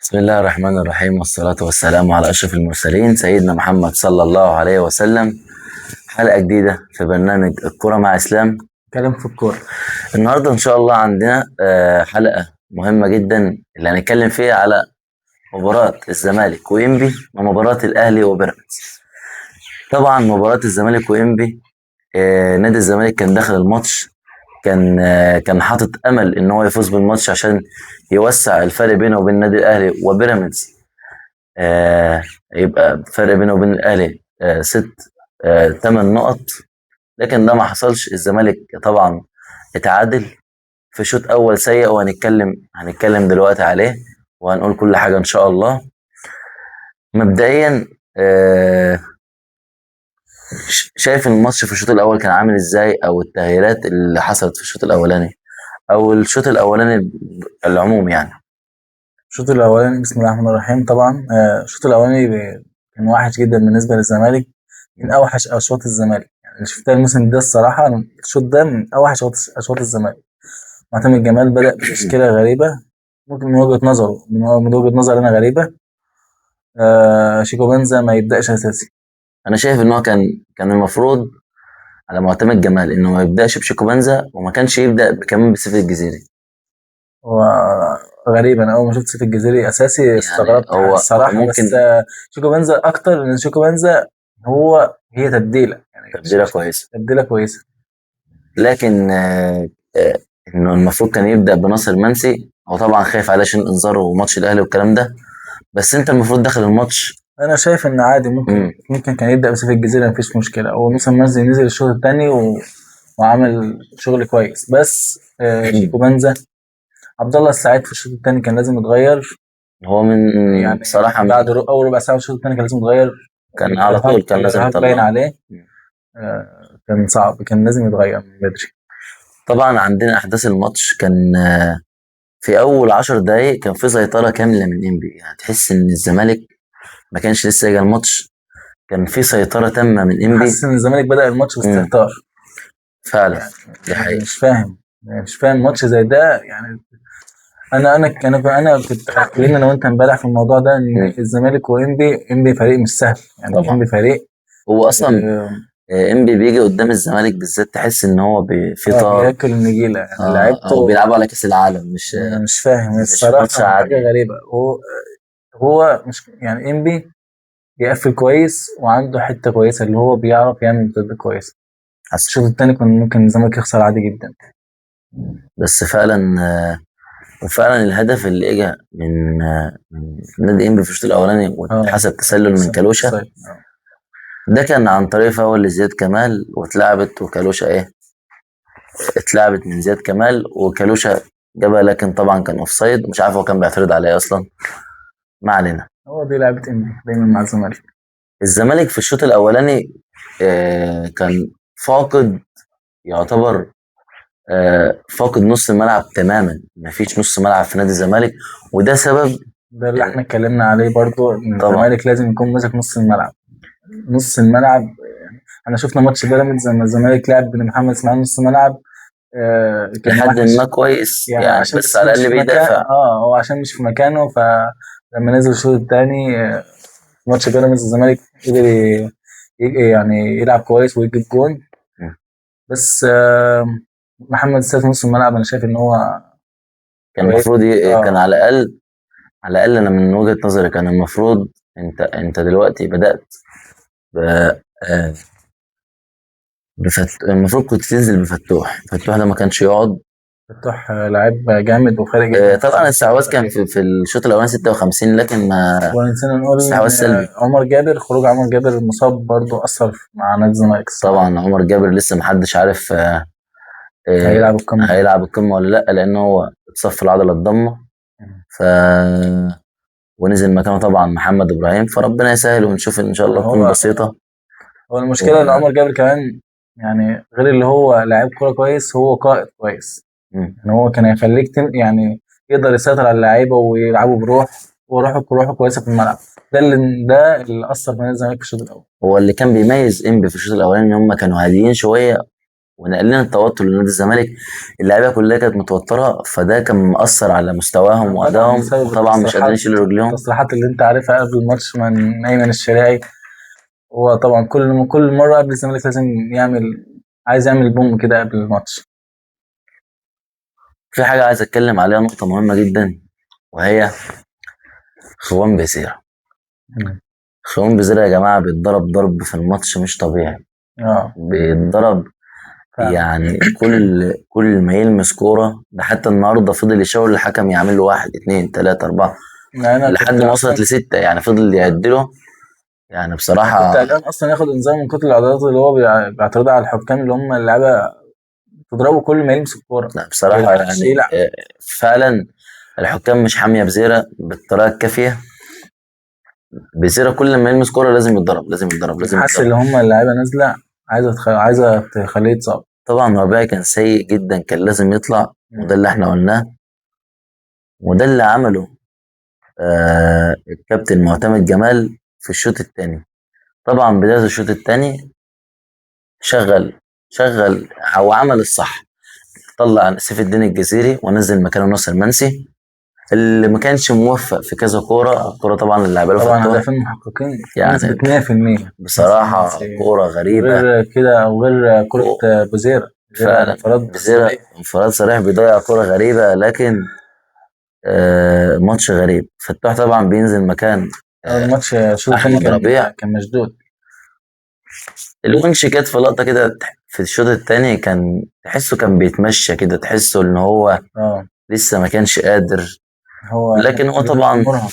بسم الله الرحمن الرحيم والصلاة والسلام على أشرف المرسلين سيدنا محمد صلى الله عليه وسلم. حلقة جديدة في برنامج الكرة مع إسلام. كلام في الكورة. النهاردة إن شاء الله عندنا حلقة مهمة جدا اللي هنتكلم فيها على مباراة الزمالك وإنبي ومباراة الأهلي وبيراميدز. طبعا مباراة الزمالك وإنبي، نادي الزمالك كان داخل الماتش، كان حاطط امل ان هو يفوز بالماتش عشان يوسع الفرق بينه وبين النادي الاهلي وبيراميدز. يبقى فرق بينه وبين الاهلي 8 نقط، لكن ده ما حصلش. الزمالك طبعا اتعادل في شوط اول سيء، وهنتكلم دلوقتي عليه وهنقول كل حاجه ان شاء الله. مبدئيا شايف الماتش في الشوط الاول كان عامل ازاي، او التغييرات اللي حصلت في الشوط الاولاني او الشوط الاولاني العموم يعني. الشوط الأولاني بسم الله الرحمن الرحيم. طبعا الشوط الأولاني كان وحش جدا بالنسبة للزمالك، من أوحش أشواط الزمالك يعني اللي شفتها الموسم ده. الصراحة الشوط ده من أوحش أشواط الزمالك. معتمد جمال بدأ بتشكيلة غريبة، ممكن من وجهة نظر أنا غريبة. شيكو بنزا ما يبدأش أساسي. انا شايف ان هو كان المفروض على معتمد جمال انه ما يبداش بشيكو بنزا، وما كانش يبدا كمان بسيف الجزيري. هو غريب، أنا أول ما شفت سيف الجزيري أساسي يعني استغربت هو الصراحة. ممكن بس شيكو بنزا أكتر، لأن شيكو بنزا هي تبديلة يعني، تبديله كويسه، تبديلة كويسة. لكن انه المفروض كان يبدا بناصر منسي. هو طبعا خايف عليه عشان انذار وماتش الاهلي والكلام ده، بس انت المفروض داخل الماتش. انا شايف ان عادي، مم. ممكن كان يبدا بس في الجزيره مفيش مشكله. هو مثلا نزل الشوط الثاني وعمل شغل كويس. بس شيكو بنزا، عبد الله السعيد في الشوط الثاني كان لازم يتغير. هو من يعني بصراحه بعد اول ربع ساعه في الشوط الثاني كان لازم يتغير. كان على طول كان لازم الارهاق باين يطلعه. عليه. كان صعب، كان لازم يتغير من بدري. طبعا عندنا احداث الماتش كان في اول 10 دقايق كان في سيطره كامله من انبي، يعني تحس ان الزمالك ما كانش لسه جاي الماتش، كان في سيطره تامه من انبي. حاسس ان الزمالك بدا الماتش باستهتار فعلا يعني. دي حقيقه. مش فاهم ماتش زي ده يعني. انا كنت اتكلمنا انا وانت امبارح في الموضوع ده، ان الزمالك انبي فريق مش سهل يعني. طبعا انبي فريق هو اصلا آه، انبي بيجي قدام الزمالك بالذات تحس ان هو في طار. بياكل النجيله يعني او لعبته. بيلعبوا على كاس العالم، مش انا مش فاهم مش ماتش الصراحه، حاجه عادي. غريبه. هو مش يعني انبي بيقفل كويس وعنده حته كويسه، اللي هو بيعرف يعمل ضد كويس. حسن. الشوط التاني كان ممكن الزمالك يخسر عادي جدا. بس فعلا وفعلا الهدف اللي اجى من نادي انبي في الشوط الاولاني واتحسب تسلل من كالوشا، صحيح. ده كان عن طريق فاول لزياد كمال، واتلعبت وكالوشا اتلعبت من زياد كمال وكالوشا جابها، لكن طبعا كان اوف سايد، مش عارف هو كان بيعترض عليه اصلا. ما علينا. هو دي لعبه انبي دايما مع الزمالك. الزمالك في الشوط الاولاني كان فاقد، يعتبر فاقد نص الملعب تماما، مفيش نص ملعب في نادي الزمالك، وده سبب. ده اللي احنا اتكلمنا عليه برضو، ان طبعا الزمالك لازم يكون ماسك نص الملعب. نص الملعب يعني، احنا شفنا ماتش بيراميدز لما الزمالك لعب بن محمد اسماعيل نص ملعب. كان لحد وحش ما كويس يعني، يعني، عشان بس على مش الاقل في مكان. بيدافع. هو عشان مش في مكانه، فلما نزل الشوط الثاني في ماتش بيراميدز الزمالك قدر يعني يلعب كويس ويجيب جون. م. بس محمد السيد في نص الملعب انا شايف ان هو كان كويس. المفروض كان على الاقل، انا من وجهة نظري كان المفروض انت دلوقتي بدأت ب... آه، المفروض كنت تنزل فتوح ده ما كانش يقعد. فتوح لعيب جامد وفارق جدا. طبعا الاستحواذ كان في الشوط الاولاني 56، لكن ما ونسينا نقول استحواذ ان سلبي. خروج عمر جابر المصاب برضو اثر مع نادي الزمالك الصراحه. طبعا عمر جابر لسه محدش عارف هيلعب القمه. هيلعب القمة ولا لا، لان هو اتصاب في العضلة الضمة. ف ونزل مكانه طبعا محمد ابراهيم، فربنا يسهل ونشوف ان شاء الله تكون هو بسيطة. هو المشكله ان عمر جابر كمان يعني، غير اللي هو لاعب كوره كويس، هو قائد كويس. مم. يعني هو كان هيخليك يعني يقدر يسيطر على اللعيبه ويلعبوا بروح، وروحه كويسه في الملعب. ده اللي اثر في نادي الزمالك في الشوط الاول. هو اللي كان بيميز انبي في الشوط الاولاني ان هم كانوا هاديين شويه، ونقل لنا التوتر لنادي الزمالك. اللعيبه كلها كانت متوتره، فده كان مأثر على مستواهم طبعا وادائهم، بسبب وطبعا مش قادرين يشيلوا رجليهم. التصريحات اللي انت عارفها قبل الماتش من ايمن الشراعي. هو طبعا كل مره قبل الزمالك لازم عايز يعمل بوم كده قبل الماتش. في حاجه عايز اتكلم عليها، نقطه مهمه جدا، وهي خوان بيزيرا. مم. خوان بيزيرا يا جماعه بيتضرب ضرب في الماتش مش طبيعي. اه بيتضرب فعلا. يعني كل ما يلمس كوره، ده حتى النهارده فضل يشاور الحكم يعمل له واحد اتنين تلاته اربعه يعني انا لحد كنت ما وصلت اصلا لستة، يعني فضل يعدله. يعني انا كنت بصراحة قلقان اصلا ياخد انذار من كتر العضلات اللي هو بيعترضها على الحكام اللي هم اللعيبه تضربه كل ما يلمس الكوره، لا ما بصراحة يلحقش يعني يلعب. فعلا الحكام مش حامية بزيرة بالطريقة الكافية. بزيرة كل ما يلمس كورة لازم يتضرب لازم يتضرب لازم حاسس يتضرب. ان هم اللعيبه نازله عايزه تخليه يتصاب. طبعا ربيعي كان سيء جدا، كان لازم يطلع، وده اللي احنا قلناه، وده اللي عمله الكابتن معتمد جمال في الشوط الثاني. طبعا بداية الشوط الثاني شغل شغل او عمل الصح، طلع سيف الدين الجزيري ونزل مكانه ناصر منسي، اللي ما كانش موفق في كذا كوره. الكوره طبعا اللي لعبها له طبعا فتوح، هدفين محققين بنسبه يعني 100%. ناصر بصراحه منسي كوره غريبه. وغير كده وغير كره كو- بوزيرا، غير فعلا انفراد بزيرة صريح. انفراد صريح بيضيع كوره غريبه، لكن ماتش غريب. فتوح طبعا بينزل مكان الماتش الشوط الثاني احمد كان ربيع. كان مشدود. الونش كانت في لقطه كده في الشوط الثاني، كان تحسه كان بيتمشى كده، تحسه ان هو اه لسه ما كانش قادر. هو كان لكن هو طبعا مرهق.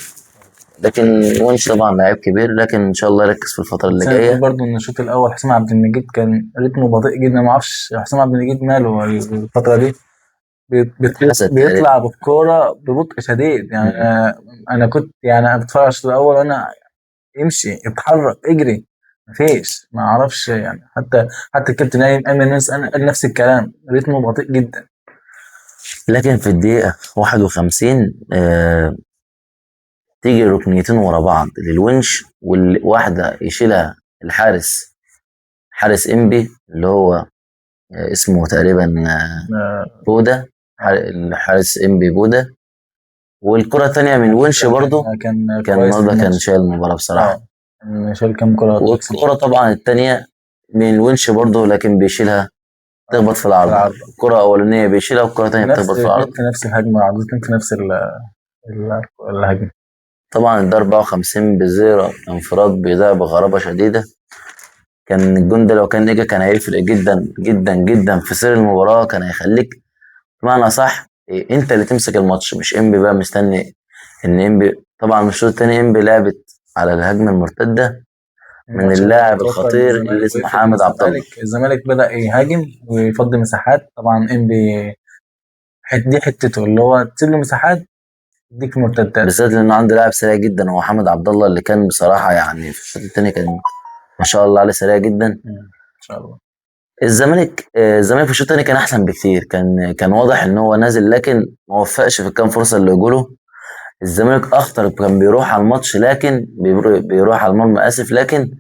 لكن ونش طبعا لاعب كبير، لكن ان شاء الله يركز في الفتره اللي بس انا نقول جايه. برضو ان الشوط الاول حسام عبد المجيد كان رتمه بطيء جدا. ما اعرفش حسام عبد المجيد ماله الفتره دي. حسن تقريبا. بيطلع بالكوره ببطء شديد يعني. مم. انا كنت يعني بتفرج على الشوط الاول وانا امشي اتحرك اجري. مفيش ما اعرفش يعني. حتى الكابتن ايمن ناس انا قال نفس الكلام، رتمه بطيء جدا. لكن في الدقيقه 51 تيجي ركنيتين ورا بعض للونش، والواحده يشيلها الحارس، حارس انبي اللي هو اسمه تقريبا آه، بودا. آه. الحارس انبي بودا. والكره الثانيه من على ونش فكره برضه. كان كان كويس في النهارده كان الماتش. شايل المباراه بصراحه. اه كان شال كام كره كويسين. والكره طبعا الثانيه من الونش برضه، لكن بيشيلها اه تخبط في في العارضة. العرض. الكرة الأولانية بيشيلها، والكرة التانية بتخبط في الاثنين العارضة. في نفس الهجمه، عرضتين في نفس الهجمه. طبعا الدقيقة 54 بزيرة انفراد بيضيع بغرابة شديدة. كان الجون ده لو كان نجا كان هيفرق جدا جدا جدا في سير المباراة، كان هيخليك بمعنى صح انت اللي تمسك الماتش، مش انبي بقى مستني ان انبي. طبعا الشوط التاني انبي لعبت على الهجمة المرتدة من الماتش بدأ اللاعب يتوتر ان الخطير اللي الزمالك اسمه ويقفل من حامد عبد الله. الزمالك بدأ يهاجم ويفضي مساحات. طبعا انبي دي حتته اللي هو تسيب له مساحات يديك مرتدات. بالذات لانه عنده لاعب سريع جدا، هو حامد عبد الله، اللي كان بصراحة يعني في الشوط التاني كان ما شاء الله عليه سريع جدا. ان شاء الله. الزمالك في الشوط الثاني كان احسن بكتير، كان واضح ان هو نازل، لكن ما وفقش في الكام فرصه اللي جوله. الزمالك اخطر، كان بيروح على الماتش، لكن بيروح على المرمى، اسف، لكن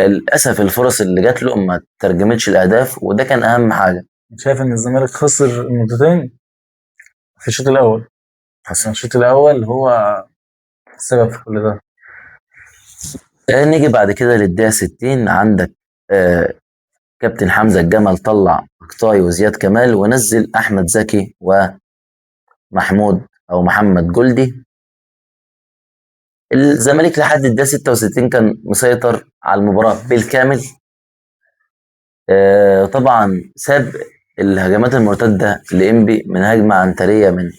للاسف الفرص اللي جات له ما ترجمتش الاهداف، وده كان اهم حاجه. شايف ان الزمالك خسر نقطتين في الشوط الاول. يعني حصل. الشوط الاول هو السبب في كل ده. نيجي بعد كده للدقيقه 60، عندك آه، كابتن حمزه الجمل طلع اكتاي وزياد كمال، ونزل احمد زكي ومحمود او محمد جلدي. الزمالك لحد الدقيقة 66 كان مسيطر على المباراة بالكامل. طبعا ساب الهجمات المرتدة لإنبي من هجمة عنترية من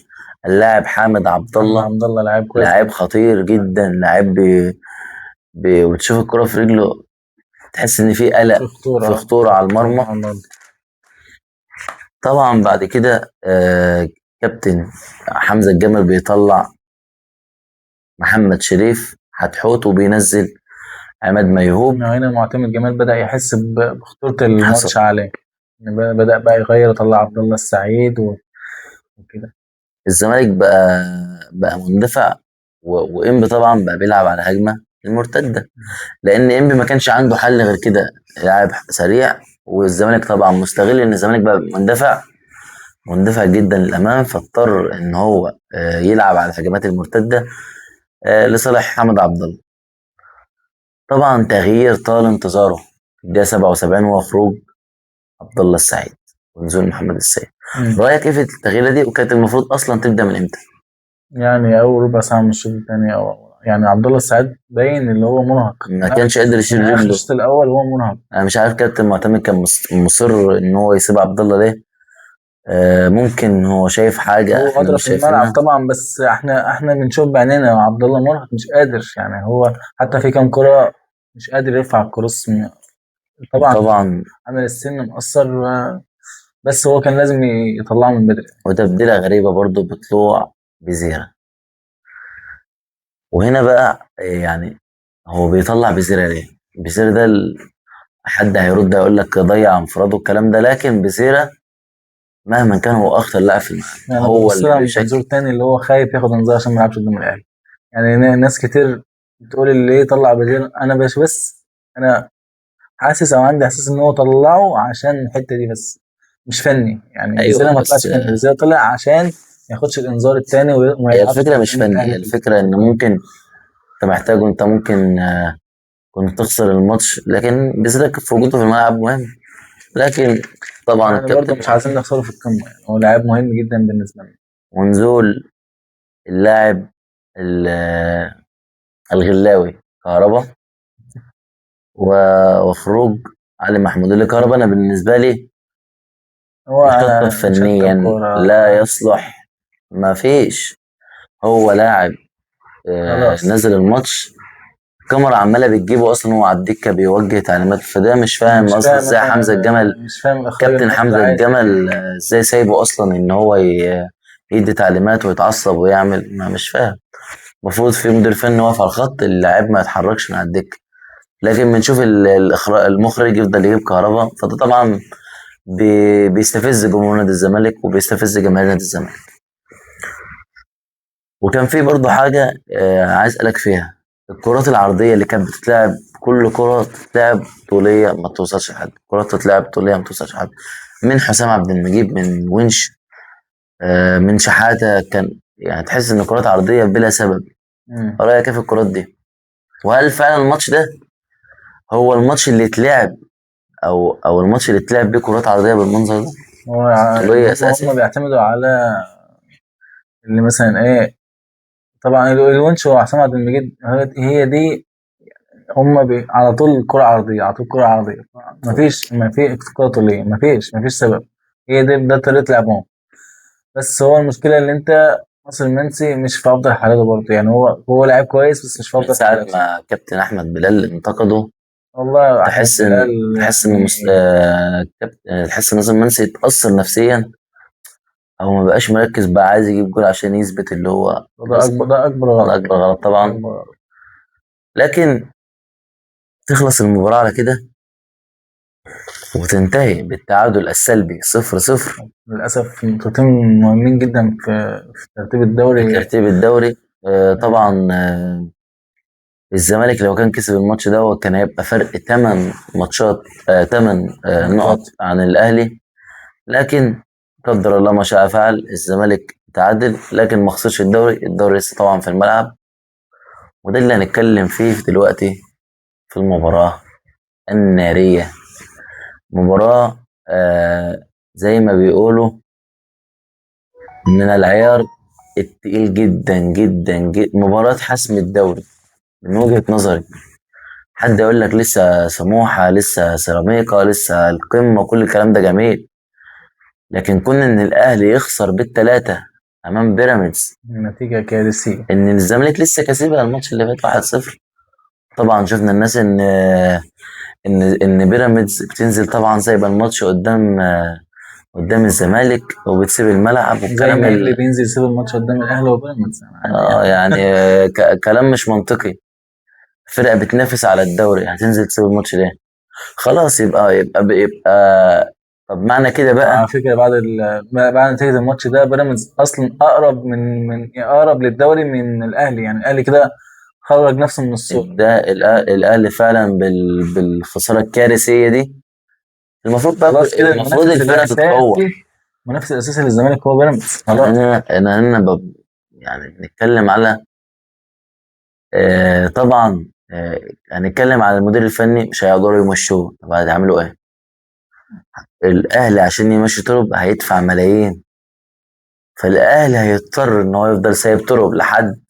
اللاعب حامد عبد محمد الله. عبد الله لعيب كويس لاعب جدا. خطير جدا، لاعب وتشوف الكرة في رجله تحس إن في في قلق، خطوره في خطورة على المرمى. على المرمى. طبعا بعد كده كابتن حمزة الجمل بيطلع محمد شريف حتحوت، وبينزل عماد ميهوب. هنا معتمد جمال بدأ يحس بخطورة حصل. الماتش عليه. يعني بدأ بقى يغير، يطلع عبد الله السعيد وكده. الزمالك بقى مندفع، وإنبي طبعا بقى بيلعب على هجمة المرتدة، لأن إنبي ما كانش عنده حل غير كده، لاعب سريع والزمالك طبعا مستغل ان الزمالك بقى مندفع جدا للامام، فاضطر ان هو يلعب على الهجمات المرتده لصالح حمد عبد الله. طبعا تغيير طال انتظاره في الدقيقه 77 وهو خروج عبد الله السعيد ونزول محمد السيد. رايك ايه في التغييره دي، وكانت المفروض اصلا تبدا من امتى؟ يعني أول ربع ساعة من الشوط التاني، أو يعني عبد الله السعيد باين اللي هو مرهق ما كانش قادر يشيل من آخر رجله. الشوط الأول وهو مرهق. انا مش عارف كابتن معتمد كان مصر ان هو يسيب عبد الله ليه. ممكن هو شايف حاجه هو احنا أدرى مش في الملعب شايفينها. طبعا، بس احنا بنشوف بعينينا عبد الله مرهق مش قادر، يعني هو حتى في كام كرة مش قادر يرفع الكروس طبعا وطبعا عامل السن مؤثر، بس هو كان لازم يطلعه من بدري. وتبديله غريبه برضو بطلوع بزيرة. وهنا بقى يعني هو بيطلع بزيرة ليه؟ بزيرة ده حد هيرد يقول لك ضيع انفراد والكلام ده، لكن بزيرة مهما كان هو اخطر لاعب في الملعب، يعني هو ببص اللي لها من منظور بيشكل. تاني، اللي هو خايف ياخد انذار عشان ما يلعبش قدام الاهلي. يعني ناس كتير بتقول اللي يطلع بديل، انا بس انا حاسس او عندي احساس ان هو طلعه عشان الحته دي بس، مش فني. يعني ايوه بزيرة ما بس طلعش فني، بزيرة طلع عشان ما ياخدش الانذار التاني وما هي يلعبش الفكرة مش قدام فني، هي الاهلي في الفكرة ان ممكن انت محتاجه، انت ممكن كنت تخسر الماتش، لكن بزيرة في وجوده في الملعب مهم. لكن طبعا يعني برضه الكابتن مش عايزين نخسره في القمه، يعني هو لاعب مهم جدا بالنسبه لنا. ونزول اللاعب الغلاوي كهربا وخروج علي محمود. اللي كهربا انا بالنسبه لي هو مشطب شطب فنيا، كوره لا يصلح، ما فيش. هو لاعب خلاص. نزل الماتش، الكاميرا عماله بتجيبه اصلا هو على الدكه بيوجه تعليمات، فده مش انا فاهم مش اصلا فاهم ازاي انا حمزه الجمل، مش فاهم الاخراج كابتن المصري حمزه عايز ايه. الجمل ازاي سايبه اصلا ان هو يدي تعليمات ويتعصب ويعمل، ما مش فاهم. المفروض في مدير فني واقف على الخط، اللاعب ما يتحركش من على الدكه، لكن بنشوف المخرج يفضل يجيب كهربا، فده طبعا بيستفز جمهور نادي الزمالك وبيستفز جماهير نادي الزمالك. وكان في برضه حاجة عايز أسألك فيها، الكرات العرضية اللي كانت بتتلعب، كل كرة بتتلعب طولية ما توصلش لحد، كرات تتلعب طولية ما توصلش لحد، من حسام عبد المجيد، من ونش، من شحاتة، كان يعني تحس إن كرات عرضية بلا سبب. مم. رأيك كيف الكرات دي؟ وهل فعلا الماتش ده هو الماتش اللي اتلعب، أو الماتش اللي اتلعب بيه كرات عرضية بالمنظر ده؟ هو طولية هم أساسي؟ بيعتمدوا على اللي مثلا ايه. طبعا الونش وحسام عبد المجيد هي دي. على طول كرة عرضية، على طول كرة عرضية. ما في كرة طولية، ما فيش سبب. هي ده طريقة لعبهم. بس هو المشكلة اللي انت ناصر المنسي مش في افضل حالاته برضه، يعني هو لاعب كويس بس مش في من افضل ساعة حالاته. ما كابتن أحمد بلال انتقده، والله احمد تحس ان بلال تحس ان يعني تحس ان ناصر منسي اتأثر نفسيا، او ما بقاش مركز، بقى عايز يجيب جول عشان يثبت اللي هو ده خلاص. اكبر ده اكبر ده غلط. اكبر غلط ده طبعا. اكبر غلط. لكن تخلص المباراة على كده وتنتهي بالتعادل السلبي 0-0 للاسف نقطتين مهمين جدا في ترتيب في الدوري. ترتيب الدوري. طبعا الزمالك لو كان كسب الماتش ده كان هيبقى فرق 8 ماتشات، 8 نقط نقاط. عن الاهلي. لكن قدر الله ما شاء فعل، الزمالك تعادل لكن ما خسرش الدوري لسه طبعا في الملعب. وده اللي هنتكلم فيه دلوقتي في المباراة النارية. مباراة زي ما بيقولوا من العيار التقيل جدا جدا جدا، مباراة حسم الدوري من وجهة نظري. حد يقول لك لسه سموحة، لسه سيراميكا، لسه القمة، كل الكلام ده جميل، لكن كون ان الاهلي يخسر بالثلاثة امام بيراميدز، نتيجة كارثية. ان الزمالك لسه كسبها الماتش اللي فات 1-0. طبعا شفنا الناس ان بيراميدز بتنزل طبعا سايبه الماتش قدام الزمالك وبتسيب الملعب زي والكلام ما اللي بينزل يسيب الماتش قدام الاهلي وبيراميدز عادي يعني. يعني كلام مش منطقي. فرقه بتنافس على الدوري هتنزل تسيب الماتش ليه؟ خلاص يبقى طب معنى كده بقى وعلى فكرة بعد نتيجة الماتش ده بيراميدز أصلا أقرب من أقرب للدوري من الأهلي، يعني الأهلي كده خرج نفسه من الصورة. ده الاهلي فعلا بالخساره الكارثيه دي المفروض بقى خلاص كده المفروض المنافس الفرقه تتطور. الاساسي، المنافس الاساسي للزمالك هو بيراميدز خلاص. يعني بنتكلم على طبعا هنتكلم على المدير الفني، مش هيقدروا يمشوه، طب هتعملوا ايه؟ الاهلي عشان يمشي طرب هيدفع ملايين، فالاهلي هيضطر ان هو يفضل سايب طرب لحد،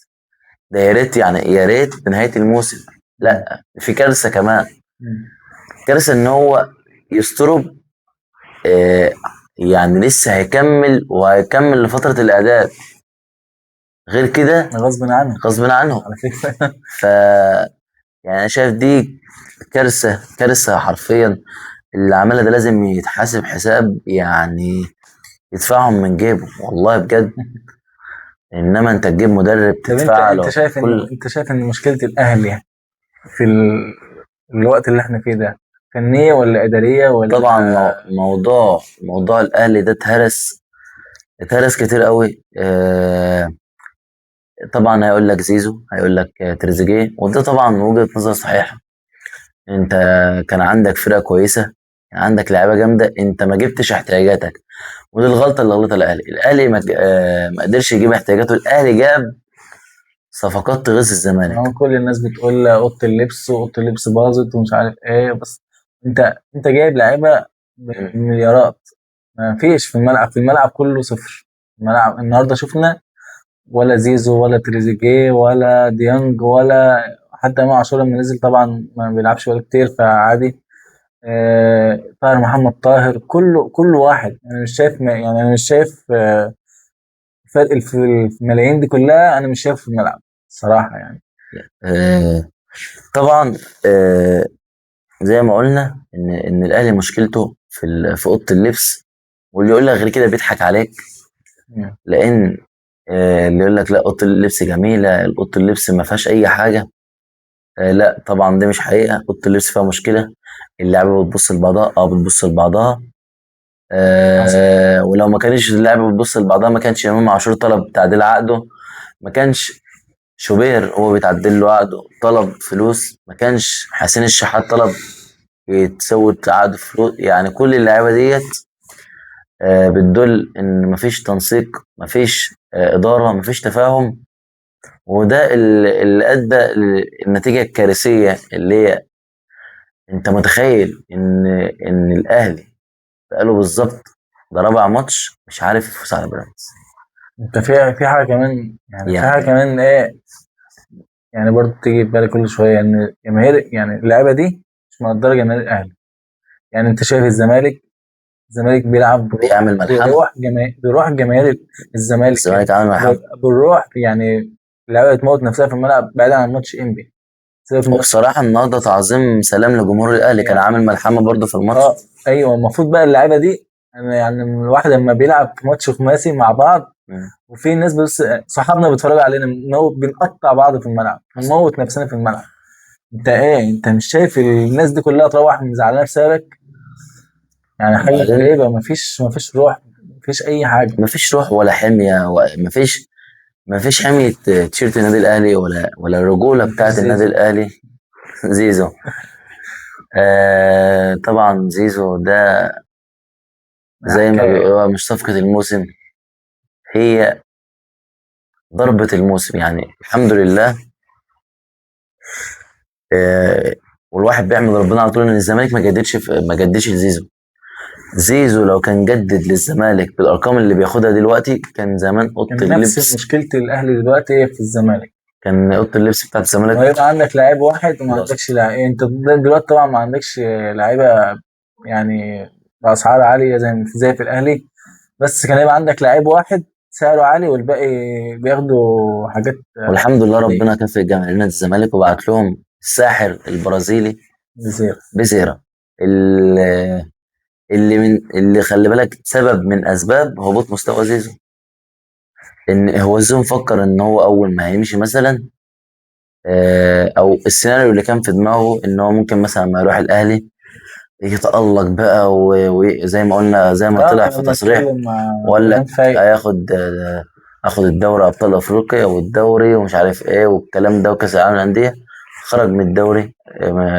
ده يا ريت يعني يا ريت بنهايه الموسم. مم. لا، في كارثه كمان، مم. كارثه ان هو يسترب. آه يعني لسه هيكمل وهيكمل لفتره الاعداد، غير كده غصب عنه غصب عنهم. على فكره. ف يعني انا شايف دي كارثه، كارثه حرفيا. اللي عملها ده لازم يتحاسب حساب، يعني يدفعهم من جيبه والله بجد. انما انت تجيب مدرب طب انت تدفع له شايف ان كل. مشكله الاهلي في الوقت اللي احنا فيه ده فنيه ولا اداريه طبعا ولا؟ موضوع الاهلي ده اتهرس كتير قوي. طبعا هيقول لك زيزو، هيقول لك تريزيجيه، وده طبعا وجهة نظر صحيحة. انت كان عندك فرقة كويسة، كان عندك لعيبة جامدة، انت ما جبتش احتياجاتك، ودي الغلطة اللي غلطها الاهلي. الاهلي ما قدرش يجيب احتياجاته، الاهلي جاب صفقات تغيظ الزمالك. هو كل الناس بتقول اوضه اللبس واوضه اللبس باظت ومش عارف ايه، بس انت جايب لعيبه مم. بمليارات، ما فيش في الملعب، كله صفر. الملعب النهارده شفنا ولا زيزو ولا تريزيجيه ولا ديانج ولا حتى امام عاشور لما نزل، طبعا ما بيلعبش ولا كتير فعادي. طاهر محمد طاهر، كله واحد. انا مش شايف يعني انا مش شايف فرق الملايين دي كلها، انا مش شايف في الملعب الصراحه يعني. آه طبعا. آه زي ما قلنا ان الاهلي مشكلته في اوضه اللبس، واللي يقول لك غير كده بيضحك عليك. مم. لان اللي يقول لك لا اوضه اللبس جميله، اوضه اللبس ما فيهاش اي حاجه، لا طبعا دي مش حقيقه. اوضه اللبس فيها مشكله، اللعبه بتبص لبعضها، بتبص لبعضها. حصل. ولو ما كانش اللعبه بتبص لبعضها، ما كانش امام عاشور طلب تعديل عقده، ما كانش شوبير هو بيتعدل له عقده طلب فلوس، ما كانش حسين الشحات طلب يتسوت عقده فلوس. يعني كل اللعيبه ديت بتدل ان مفيش تنسيق، مفيش اداره، مفيش تفاهم، وده اللي ادى للنتيجه الكارثيه. اللي هي انت متخيل ان الاهلي بقاله بالظبط ده رابع ماتش مش عارف يفوز على بيراميدز. انت في حاجه كمان، يعني في حاجه يعني كمان ايه، يعني برضه بتيجي في بالي كل شويه ان جماهير، يعني اللعيبه دي مش مقدره جماهير الاهلي. يعني انت شايف الزمالك بيلعب بيعمل ملحمه، بروح جماهير الزمالك كده، الزمالك عامل ملحمه. بالروح يعني. اللعيبه تموت نفسها في الملعب بعيدا عن ماتش انبي، سيبك من ماتش وبصراحه النهارده تعظيم سلام لجمهور الاهلي، كان يعني. عامل ملحمه برضه في الماتش. اه ايوه، المفروض بقى اللعيبه دي يعني الواحد لما بيلعب في ماتش خماسي مع بعض، مم. وفي ناس بس صحابنا بيتفرجوا علينا بنقطع بعض في الملعب، بنموت نفسنا في الملعب. انت ايه، انت مش شايف الناس دي كلها تروح من زعلانه بسببك؟ يعني حاجه وبعدين غريبه، مفيش روح، مفيش اي حاجه. مفيش روح ولا حميه، مفيش حميه تيشيرت النادي الاهلي، ولا الرجوله مفيش بتاعت النادي زيزو. الاهلي. زيزو. طبعا زيزو ده زي ما حكايه. بيقولوا مش صفقة الموسم، هي ضربة الموسم. يعني الحمد لله. آه والواحد بيحمد ربنا على طول ان الزمالك ما جددش لزيزو. زيزو لو كان جدد للزمالك بالارقام اللي بياخدها دلوقتي، كان زمان اوضه كان نفس اللبس، مشكله الاهلي دلوقتي هي في الزمالك، كان اوضه اللبس بتاعت الزمالك وهيبقى عندك لاعب واحد وما عندكش باظت. لاعب. انت دلوقتي طبعا ما عندكش لعيبه يعني باسعار عاليه زي في الاهلي، بس كان يبقى عندك لعيب واحد سعره عالي والباقي بياخدوا حاجات والحمد لله عاديه. ربنا كافئ جماهير نادي الزمالك وبعت لهم الساحر البرازيلي بزيرو. بيزيرا، اللي اللي خلي بالك سبب من اسباب هبوط مستوى زيزو. ان هو ازاي مفكر ان هو اول ما هيمشي مثلا، او السيناريو اللي كان في دماغه ان هو ممكن مثلا ما يروح الاهلي يتألق بقى، وزي ما قلنا، زي ما طلع في لما تصريح اتكلم مع وقال ابراهيم لك فايق. هياخد اخد الدوري ابطال افريقيا والدوري ومش عارف ايه والكلام ده وكاس العالم للانديه، خرج من الدوري،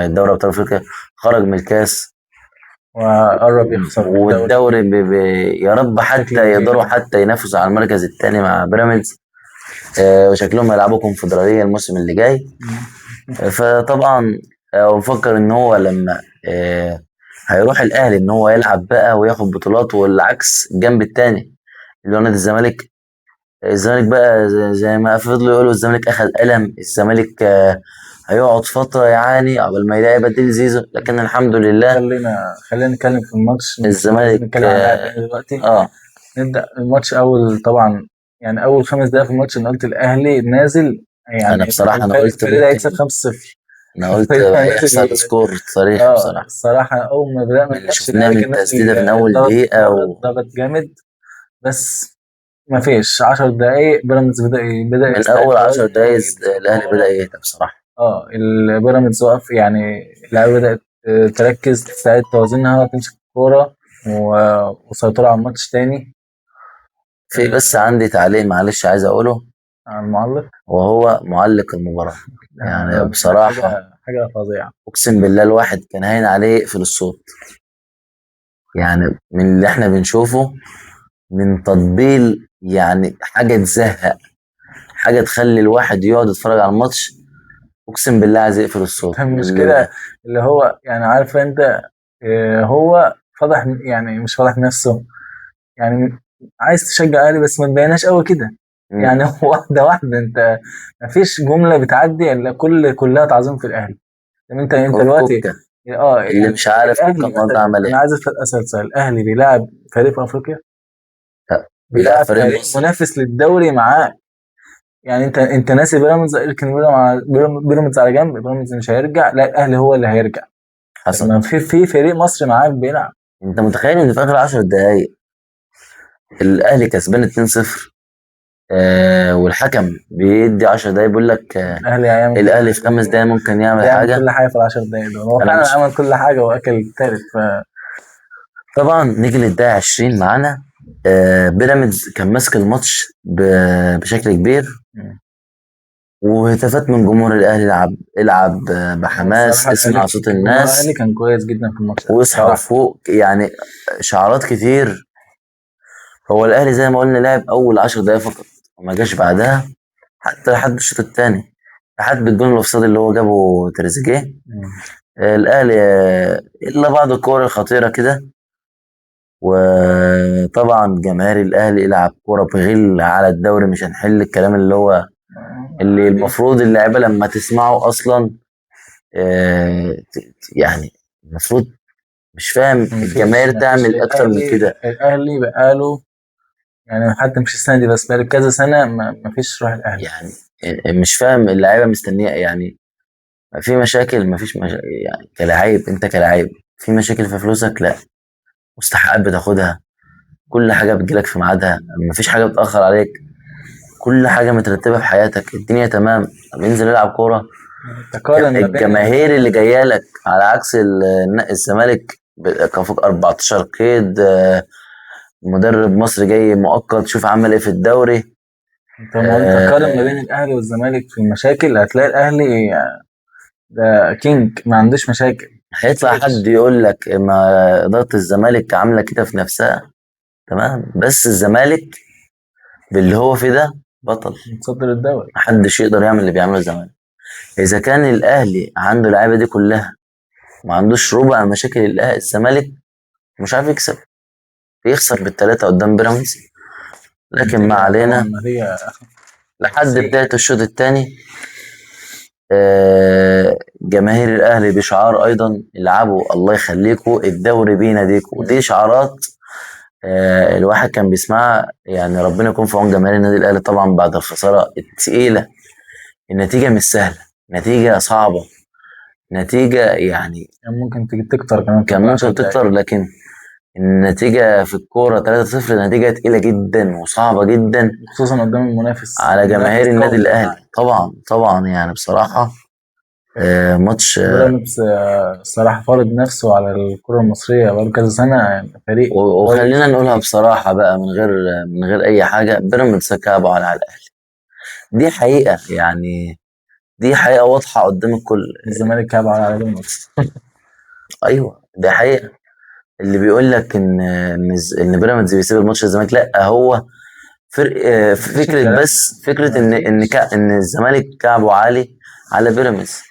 دوري ابطال افريقيا، خرج من الكاس. وقرب يخسر الدوري والدوري يا رب بشكل حتى كبير. يقدروا حتى ينافسوا على المركز الثاني مع بيراميدز. وشكلهم هيلعبوا كونفدرالية الموسم اللي جاي. فطبعا بفكر ان هو لما هيروح الاهلي ان هو يلعب بقى وياخد بطولات، والعكس الجنب التاني اللي هو نادي الزمالك. الزمالك بقى زي ما فضلوا يقولوا الزمالك اخذ قلم، الزمالك هيقعد فترة يعاني قبل ما يلاقي بديل زيزو، لكن الحمد لله خلينا نتكلم في الماتش، مش عايزين الزمالك نتكلم عن اللاعب يعني دلوقتي. اه نبدأ الماتش أول طبعا، يعني أول 5 دقايق في الماتش أنا قلت الأهلي نازل، انا يعني بصراحة انا قلت الفريق ده هيكسب ممكن 5-0. انا قلت الفريق ده هيحصل نازل. سكور تاريخي بصراحة، الصراحة أول ما بدأنا من اللي الماتش شفناه الأهلي من كان نازل، التسديدة من اول ضغط دقيقة ضغط ضغط جامد، بس ما فيش 10 دقايق بيراميدز بدأ من اول يستعيد 10 دقايق وزنه ويمسك الاهلي بدأ الكورة. يهدى بصراحة. البيراميدز وقف، يعني اللعيبة بدأت تركز، تستعيد توازنها، تمسك الكورة وسيطروا على الماتش تاني. في بس عندي تعليق معلش عايز اقوله، على المعلق. وهو معلق المباراة. يعني ده بصراحة حاجة فظيعة. اقسم بالله الواحد كان هين عليه يقفل الصوت، يعني من اللي احنا بنشوفه من تطبيل، يعني حاجة تزهق، حاجة تخلي الواحد يقعد يتفرج على الماتش. اقسم بالله عايز يقفل الصوت المشكلة اللي هو يعني عارف انت، هو فضح، يعني مش فضح نفسه، يعني عايز تشجع اهلي بس ما تبيناش قوي كده. مم. يعني واحدة واحدة، انت ما فيش جملة بتعدي الا كلها تعظيم في الاهلي. يعني انت دلوقتي، كوكا اللي يعني مش عارف كوكا الاهلي النهارده مثلا، عمل انا ايه. عايز اسال سؤال، الاهلي بيلعب فريق في افريقيا، لا، بيلعب بيلعب فريق فريق مصري. منافس للدوري معاه. يعني انت ناسي بيراميدز، اركن بيراميدز على جنب، بيراميدز مش هيرجع، لا الاهلي هو اللي هيرجع. حصل. لما في فريق مصري معاك بيلعب. انت متخيل ان في اخر 10 دقايق الاهلي كسبان 2-0، والحكم بيدي 10 دقايق بيقول لك الاهلي هيعمل كل الاهلي في حاجه، 5 دقايق ممكن يعمل هيعمل حاجه. كل حاجه في ال10 دقايق دول، هو انا فعلا مش عمل كل حاجه واكل التالت طبعا نيجي للدقيقه 20 معانا. بيراميدز كان ماسك الماتش بشكل كبير، مم. وهتافات من جمهور الاهلي: العب العب هو بحماس، الصراحه اسمع صوت جمهور الاهلي الناس، كان كويس جدا في الماتش ده واصحى الصراحه. وفوق، يعني شعارات كتير. هو الاهلي زي ما قلنا لعب اول 10 دقايق فقط وما جاش بعدها حتى لحد الشوط الثاني، لحد الجون الاوفسايد اللي هو جابه تريزيجيه. مم. الاهلي الا بعض الكور الخطيره كده. وطبعا جماهير الاهلي يلعب كوره بغل على الدوري، مش هنحل الكلام اللي هو اللي عادي. المفروض اللعيبه لما تسمعه اصلا يعني المفروض، مش فاهم الجماهير مفيش تعمل اكتر من كده. الاهلي بقاله، يعني حتى مش السنه دي بس، بقاله كذا سنه مفيش روح الاهلي. يعني مش فاهم اللعيبه مستنيه يعني. في مشاكل، مفيش يعني كلاعب، انت كلاعب في مشاكل في فلوسك، لا، مستحقات بتاخدها، كل حاجه بتجيلك في ميعادها، مفيش حاجه بتاخر عليك، كل حاجه مترتبه في حياتك، الدنيا تمام. طب انزل العب كوره. تقارن ما بين الجماهير اللي جايه لك على عكس الزمالك كان فوق 14 قيد، مدرب مصري جاي مؤقت، شوف عمل ايه في الدوري. انت لما قلت تقارن ما بين آه، الاهلي والزمالك في المشاكل، هتلاقي الاهلي ده كينج، ما عندوش مشاكل. هيطلع حد مفيش. يقول لك ما إدارة الزمالك عاملة كده في نفسها، تمام، بس الزمالك باللي هو فيه ده بطل. متصدر الدوري. محدش يقدر يعمل اللي بيعمله الزمالك. إذا كان الأهلي عنده اللعيبة دي كلها ما عندوش ربع مشاكل الزمالك، مش عارف يكسب، يخسر بالثلاثة قدام بيراميدز. لكن ما النتيجة طبعا علينا. نتيجة لحد سيئة. بداية الشوط الثاني جماهير الأهلي بشعار أيضا: العبوا الله يخليكوا، الدوري بيناديكوا. ودي شعارات الواحد كان بيسمعها، يعني ربنا يكون في عون جماهير النادي الأهلي طبعا بعد الخسارة التقيلة. النتيجة مش سهلة، نتيجة صعبة، نتيجة يعني يعني ممكن تيجي تكتر كمان في كان آخر 10 ممكن دقايق. تكتر، لكن النتيجة في الكورة 3-0 نتيجة تقيلة جدا وصعبة جدا خصوصا قدام المنافس، على جماهير النادي قوي الأهلي. معاك. طبعا طبعا يعني بصراحة ماتش بيراميدز الصراحة فرض نفسه على الكرة المصرية بقاله كذا سنة، يعني فريق وخلينا كويس. نقولها بصراحة بقى من غير أي حاجة: بيراميدز كعبه على الأهلي. دي حقيقة يعني، دي حقيقة واضحة قدام الكل. الزمالك كعب على بيراميدز. أيوه دي حقيقة. اللي بيقول لك ان بيراميدز بيسيب الماتش الزمالك، لا هو فرق مفيش فكره، الكلام ده، بس فكره مفيش. ان الزمالك كعبه عالي على بيراميدز.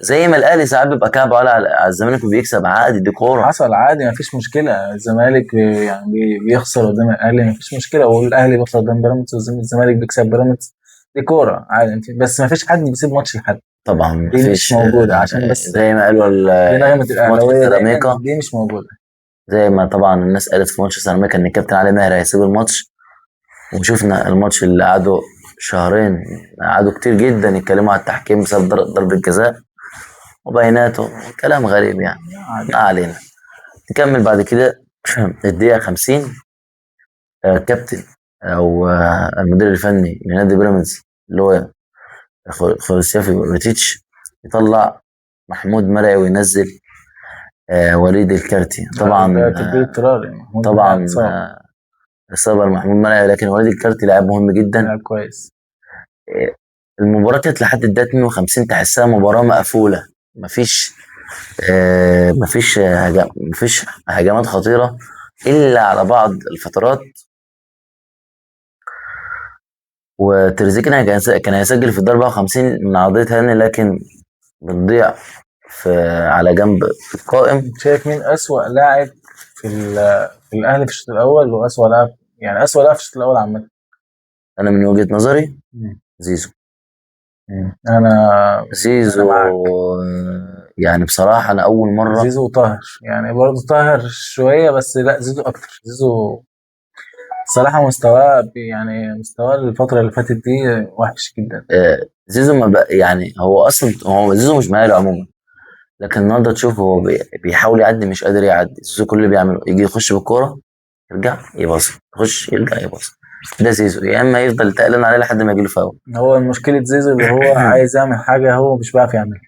زي ما الاهلي ساعات بيبقى كعبه عالي على الزمالك وبيكسب عادي، دي كوره. حصل عادي، مفيش مشكلة. الزمالك يعني بيخسر قدام الأهلي، مفيش مشكلة، والأهلي بيخسر قدام بيراميدز، والزمالك بيكسب بيراميدز. دي كورة عادي. بس مفيش حد بيسيب ماتش لحد. طبعا دي مش مفيش. موجودة، عشان بس زي ما قالوا دي نغمة في ماتش الأهلاوية دايما، سيراميكا، دي مش موجودة. زي ما طبعا الناس قالت في ماتش سيراميكا ان الكابتن علي ماهر هيسيب الماتش، وشفنا الماتش اللي قعدوا شهرين، قعدوا كتير جدا يتكلموا على التحكيم بسبب ضربة جزاء وبيناته، كلام غريب يعني. عادي. ما علينا. نكمل بعد كده. الدقيقة 50، كابتن أو المدير الفني لنادي بيراميدز اللي هو خولوسيافي روتيتش يطلع محمود مرعي وينزل وليد الكارتي. ده طبعا تبديل اضطراري يعني، محمود مناع طبعا اتصاب. إصابة لمحمود مرعي، لكن وليد الكارتي لاعب مهم جدا. لاعب كويس. آه، المباراة كانت لحد الدقيقة 52 تحسها مباراة مقفولة، مفيش مفيش هجمات خطيرة إلا على بعض الفترات. وتريزيجيه كان هيسجل في الدقيقة 54 من عرضية هاني، لكن بتضيع على جنب القائم. شايف مين أسوأ لاعب في الأهلي في الشوط الأول، وأسوأ لاعب يعني أسوأ لاعب في الشوط الأول عامة؟ أنا من وجهة نظري مم. زيزو. أنا أنا زيزو معاك. يعني بصراحة أنا أول مرة. زيزو وطاهر يعني، برضه طاهر شوية، بس لا زيزو أكتر. زيزو صراحة مستواه يعني مستواه الفترة اللي فاتت دي وحش جدا. زيزو ما بقى يعني، هو أصلا هو زيزو مش مهاري عموما، لكن النهارده تشوف هو بيحاول يعدي مش قادر يعدي. زيزو كل اللي بيعمله يجي يخش بالكورة، يرجع يباص، يخش يرجع يباص. ده زيزو، يا اما يفضل تقلان عليه لحد ما يجيله فاول. هو مشكلة زيزو اللي هو عايز يعمل حاجة هو مش بيعرف يعملها.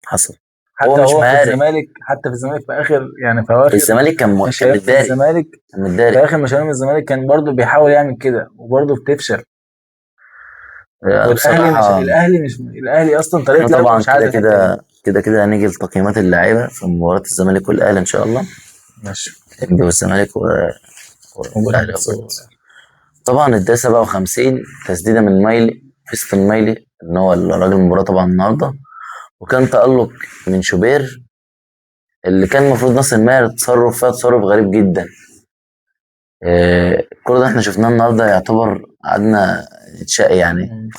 حصل. هو حتى مش هو في مهاري. الزمالك، حتى في الزمالك في آخر يعني في أواخر الزمالك كان مشاريع في متداري، الزمالك، كان في متداري. آخر مشاريع من الزمالك كان برضه بيحاول يعمل كده وبرضه بتفشل. والاهلي مش بصراحة الاهلي مش الاهلي اصلا احنا طريقه لعبه طبعا مش عايز كده الحته دي. كده كده كده هنيجي لتقييمات اللعيبة في مباراة الزمالك والأهلي إن شاء الله. ماشي. الأهلي والزمالك والأهلي وبيراميدز وبيراميدز. طبعا الدقيقة 57 تسديدة من مايلي، فيستون مايلي إن هو الراجل المباراة طبعا النهاردة، وكان تألق من شوبير اللي كان المفروض ناصر ماهر تصرف فيها تصرف غريب جدا. الكورة ده احنا شفناه النهارده، يعتبر قعدنا نتشقى يعني.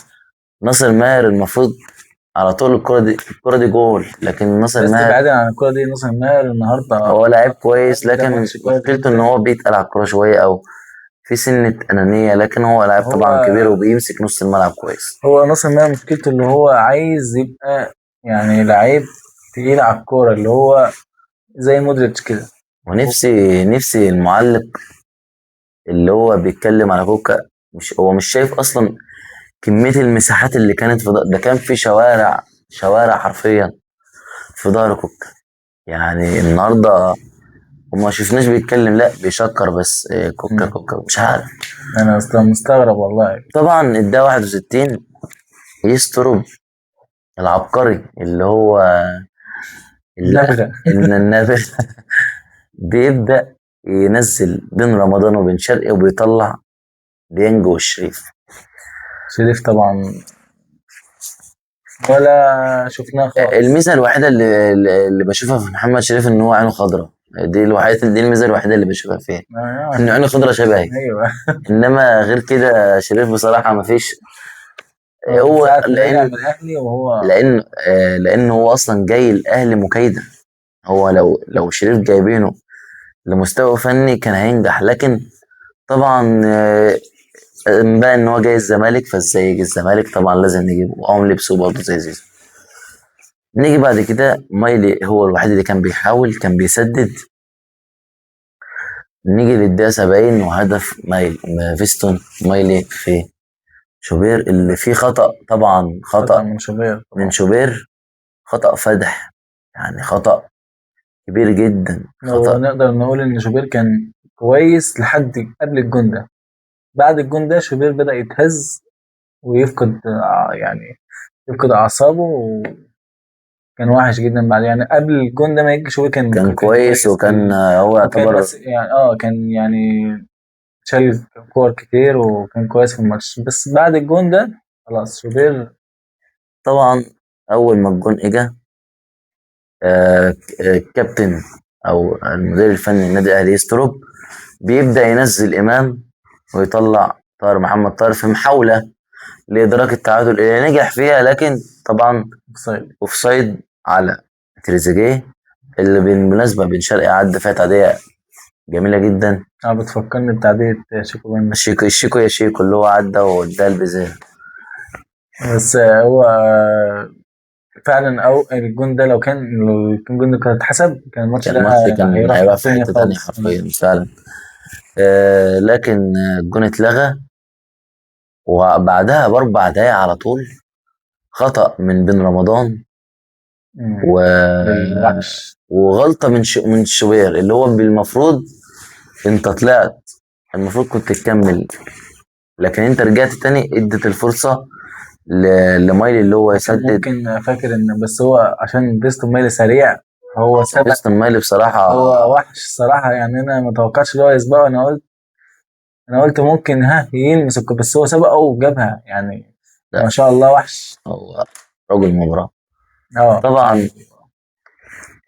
ناصر ماهر المفروض على طول الكرة دي جول، لكن ناصر بس ماهر بعيدا عن الكوره دي، ناصر ماهر النهارده هو لاعب كويس، ادى لكن ماتش كويس مشكلته ان جدا. هو بيتقل على الكورة شوية او في سنة أنانية، لكن هو لاعب هو طبعا كبير وبيمسك نص الملعب كويس. هو ناصر ماهر مشكلته اللي هو عايز يبقى يعني لعيب تقيل على الكوره، اللي هو زي مودريتش كده. ونفسي المعلق اللي هو بيتكلم على كوكا، هو مش شايف أصلا كمية المساحات اللي كانت ده كان في شوارع حرفيا في ظهر كوكا. يعني النهارده وما شفناش بيتكلم، لا بيشكر بس، كوكا مم. كوكا مش عارف. انا مستغرب والله. طبعا الدقيقة 61 يسترب العبقري اللي هو نبغى. النابل بيبدأ ينزل بين رمضان وبين شرقي وبيطلع ديانج والشريف. شريف طبعا ولا شفناه خالص. الميزة الوحيدة اللي بشوفها في محمد شريف ان هو عينه خضراء. دي الميزة الوحيدة اللي بشوفها فيه، ان عينه خضراء شبهي. ايوه. انما غير كده شريف بصراحة مفيش. هو من هو ساعة ما رجع من الأهلي وهو لان هو اصلا جاي الاهلي مكايده. هو لو شريف جايبينه لمستوى فني كان هينجح، لكن طبعا بقى ان هو جاي الزمالك، فازاي يجي الزمالك؟ طبعا لازم نجيبه، وقام لبسه برضه زي زيزو. نيجي بعد كده مايلي هو الوحيد اللي كان بيحاول، كان بيسدد. نيجي للدقيقة 70 وهدف فيستون مايلي في شوبير اللي فيه خطأ، طبعا خطأ خطأ من شوبير من طبعا. شوبير، خطأ فادح، يعني خطأ كبير جدا، هو خطأ. نقدر نقول إن شوبير كان كويس لحد قبل الجون ده. بعد الجون ده شوبير بدأ يتهز ويفقد يعني يفقد أعصابه كان وحش جدا بعد، يعني قبل الجون ده ما يجي شوبير كان كويس، وكان هو وكان يعتبر بس يعني كان يعني شال كور كتير وكان كويس في الماتش، بس بعد الجون ده خلاص شوبير. طبعا. اول ما الجون اجى، الكابتن او المدير الفني للنادي الاهلي يستروب بيبدا ينزل امام ويطلع طاهر محمد طاهر في محاوله لادراك التعادل اللي نجح فيها، لكن طبعا اوفسايد. اوفسايد على تريزيجيه، اللي بالمناسبه بن شرقي عدى فيها تعديه جميله جدا. بتفكرني بتعدية شيكو بن. الشيكو الشيكو يا شيكو اللي هو عدى واداه البزيل. بس هو فعلا، او الجون ده لو كان الجون ده كان اتحسب كان الماتش كان ده الماتش كان هيروح هيبقى في في ثانية حته تانيه خالص. حرفيا فعلا. لكن الجون اتلغى، وبعدها باربع دقايق على طول خطأ من بن رمضان و... بالوحش. وغلطة من شوبير، اللي هو المفروض انت طلعت، المفروض كنت تكمل، لكن انت رجعت تاني ادت الفرصة لمايلي اللي هو كان يسدد. ممكن فاكر ان، بس هو عشان بيستون ميلي سريع هو سبق. فيستون مايلي بصراحة هو وحش الصراحة، يعني انا ما توقعتش ان هو يسبقه. انا قلت ممكن يلمس بس هو سبقه وجابها يعني. لا، ما شاء الله وحش. هو رجل مباراة. اه طبعا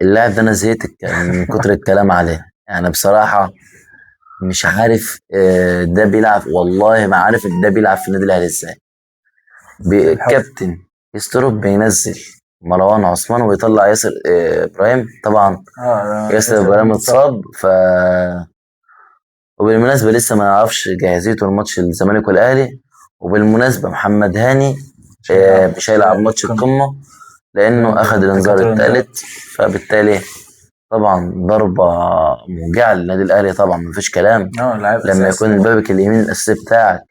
اللاعب ده انا زهقت من كتر الكلام عليه، يعني بصراحة مش عارف ده بيلعب، والله ما عارف ده بيلعب في النادي الاهلي ازاي. الحق. كابتن يستروب بينزل مروان عثمان ويطلع ياسر ابراهيم. طبعا ياسر ياسر ابراهيم متصاب. اتصاب. وبالمناسبه لسه ما نعرفش جاهزيته لماتش الزمالك والاهلي. وبالمناسبه محمد هاني مش هيلعب ماتش القمه لانه اخذ الانذار الثالث، فبالتالي طبعا ضربه موجعه للنادي الاهلي. طبعا مفيش كلام لاعب لما اساسي. يكون الباك اليمين الاساسي بتاعك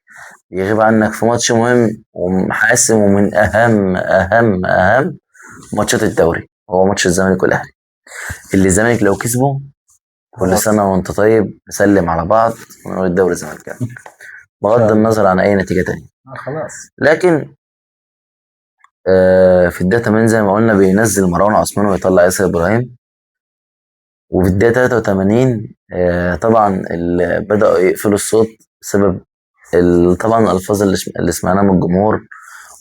يغيب عنك في ماتش مهم وحاسم، ومن أهم ماتشات الدوري هو ماتش الزمالك والأهلي، اللي الزمالك لو كسبه كل خلاص. سنة وأنت طيب، نسلم على بعض ونقول الدوري زمالك، ان بغض شاء الله. النظر عن أي نتيجة تانية. خلاص. لكن في الدقيقة 80 زي ما قلنا بينزل مروان عثمان ويطلع ياسر إبراهيم. وفي الدقيقة 83 طبعا بدأوا يقفلوا الصوت بسبب طبعا الألفاظ اللي سمعناها من الجمهور،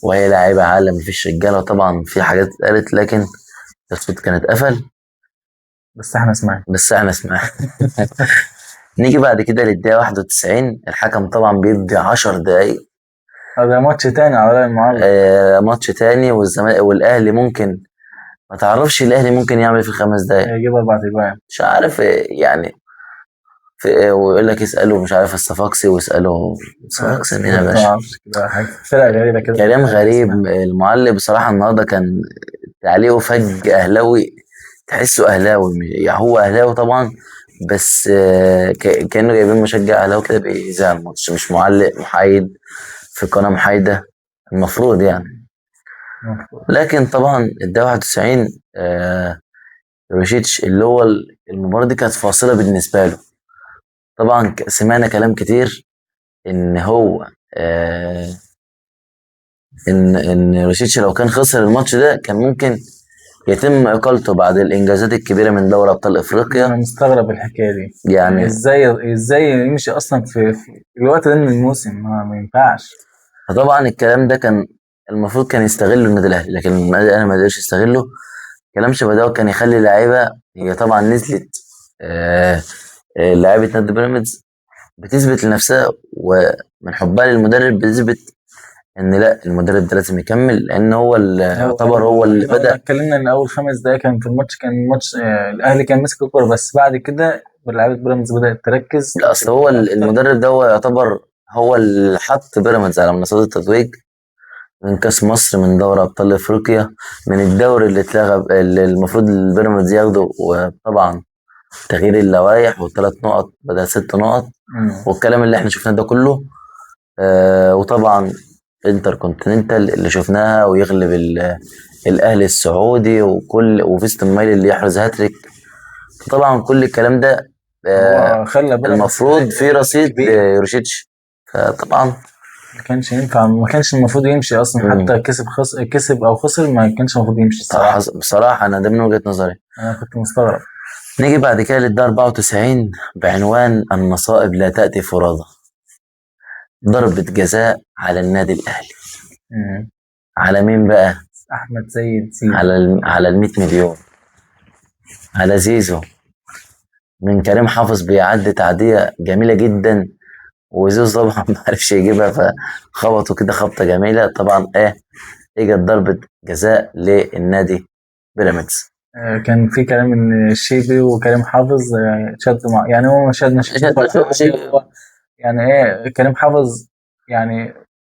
وهي لاعيبة عالم مفيش رجالة. وطبعا في حاجات اتقالت، لكن الصوت كان اتقفل. بس احنا سمعنا. بس احنا سمعنا. نيجي بعد كده للدقيقة 91، الحكم طبعا بيدي 10 دقايق. هذا ماتش تاني على رأي المعلق. ماتش تاني، والزمالك والأهلي ممكن، ما تعرفش الأهلي ممكن يعمل إيه في الخمس دقايق. يجيب 4 أجوان. مش عارف يعني ويقول لك اسأله مش عارف الصفاقسي، واسأله الصفاقسي مين يا ما باشا. اعرفش كده حاجة، فرقة غريبة كده. كلام غريب. المعلق بصراحة النهارده كان تعليقه فج أهلاوي، تحسه أهلاوي يعني هو أهلاوي طبعا، بس كأنه جايبين مشجع أهلاوي كده بيذاع الماتش، مش معلق محايد في قناة محايدة المفروض يعني. لكن طبعا الدقيقة 91 روشيتش اللي هو المباراة دي كانت فاصلة بالنسبة له. طبعا سمعنا كلام كتير إن هو إن روشيتش لو كان خسر الماتش ده كان ممكن يتم إقالته بعد الإنجازات الكبيرة من دوري أبطال أفريقيا. انا مستغرب الحكاية دي، يعني ازاي يمشي اصلا في الوقت ده من الموسم، ما ينفعش. فطبعا الكلام ده كان المفروض كان يستغله النادي الاهلي، لكن النادي الاهلي ما قدرش يستغله. كلام شبه ده كان يخلي اللعيبه، هي طبعا نزلت آه، لعيبه نادي بيراميدز بتثبت لنفسها، ومن حبها للمدرب بتثبت ان لا، المدرب ده لازم يكمل، لان هو اللي يعتبر هو اللي احنا بدا. اتكلمنا ان اول 5 دقايق كان في الماتش، كان الماتش الاهلي كان ماسك الكوره، بس بعد كده لعيبه بيراميدز بدات تركز لا، اصل هو المدرب ده هو يعتبر هو اللي حط بيراميدز على منصات التتويج من كاس مصر، من دوري ابطال افريقيا، من الدوري اللي اتلغى اللي المفروض البيراميدز ياخده، وطبعا تغيير اللوائح والثلاث نقط بدل 6 نقط والكلام اللي احنا شفناه ده كله. وطبعا انتر كونتيننتال اللي شفناها ويغلب الاهلي السعودي، وفيستون مايلي اللي يحرز هاتريك. طبعا كل الكلام ده هو خلى بيراميدز المفروض في رصيد كبير. ليوروشيتش. فطبعا ما كانش المفروض يمشي اصلا، مم. حتى كسب او خسر، ما كانش المفروض يمشي الصراحه. بصراحة أنا ده من وجهة نظري. انا كنت مستغرب. نيجي بعد كده للدار 94 بعنوان النصائب لا تأتي فرادى. ضربة جزاء على النادي الأهلي. مم. على مين بقى؟ احمد سيد زيزو. على ال 100 مليون، على زيزو. من كريم حافظ بيعدي تعدية جميلة جدا، وزيزو طبعا ما عرفش يجيبها، فخبطوا كده خبطة جميلة. طبعا اجت ضربة جزاء للنادي بيراميدز. كان في كلام ان الشيبي وكريم حافظ شد مع، يعني هو ما شدش هو يعني ايه كريم حافظ يعني